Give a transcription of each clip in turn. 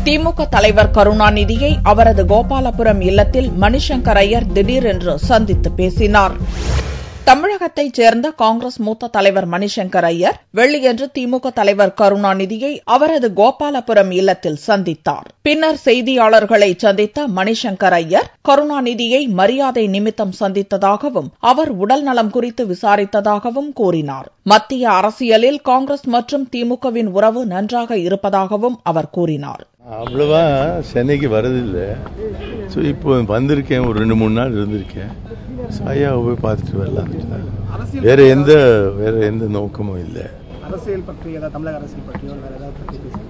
திமுக தலைவர் கருணாநிதியை அவரது கோபாலபுரம் இல்லத்தில் மணிசங்கர் ஐயர் திடீரென்று சந்தித்து பேசினார். தமிழகத்தைச் சேர்ந்த காங்கிரஸ் மூத்த தலைவர் மணிசங்கர் ஐயர் வெள்ளியன்று திமுக தலைவர் கருணாநிதியை அவரது கோபாலபுரம் இல்லத்தில் சந்தித்தார். பின்னர் செய்தியாளர்களை சந்தித்த மணிசங்கர் ஐயர் கருணாநிதியை மரியாதை நிமித்தம் சந்தித்ததாகவும் அவர் உடல்நலம் குறித்து விசாரித்ததாகவும் கூறினார். மத்திய அரசியலில் காங்கிரஸ் மற்றும் திமுகவின் உறவு நன்றாக இருப்பதாகவும் அவர் கூறினார். அவ்வளவா சென்னைக்கு வரதில்லை. இப்போ வந்திருக்கேன், ஒரு 2-3 நாள் இருந்திருக்கேன். ஐயாவை போய் பார்த்துட்டு வரலாம். வேற எந்த நோக்கமும் இல்லை. அரசியல் பற்றி தமிழக அரசியல் பற்றியோ வேற ஏதாவது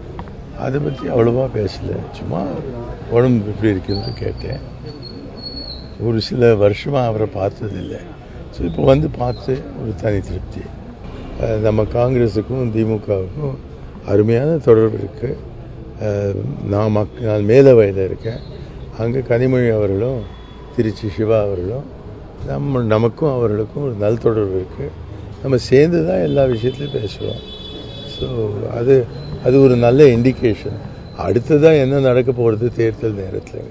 அதை பற்றி அவ்வளவா பேசல. சும்மா உடம்பு எப்படி இருக்குன்னு கேட்டேன். ஒரு சில வருஷமா அவரை பார்த்ததில்லை. ஸோ இப்போ வந்து பார்த்து ஒரு தனி திருப்தி. நம்ம காங்கிரஸுக்கும் திமுகவுக்கும் அருமையான தொடர்பு இருக்கு. நான் மேலவையில் இருக்கேன். அங்கே கனிமொழி அவர்களும் திருச்சி சிவா அவர்களும் நமக்கும் அவர்களுக்கும் ஒரு நல் தொடர்பு இருக்கு. நம்ம சேர்ந்து தான் எல்லா விஷயத்திலையும் பேசுவோம். ஸோ அது ஒரு நல்ல இண்டிகேஷன். அடுத்ததான் என்ன நடக்க போறது தேர்தல் நேரத்தில்.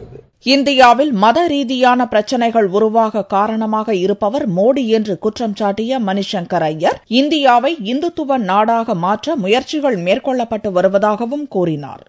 இந்தியாவில் மத ரீதியான பிரச்சினைகள் உருவாக காரணமாக இருப்பவர் மோடி என்று குற்றம் சாட்டிய மணிசங்கர் ஐயர் இந்தியாவை இந்துத்துவ நாடாக மாற்ற முயற்சிகள் மேற்கொள்ளப்பட்டு வருவதாகவும் கூறினார்.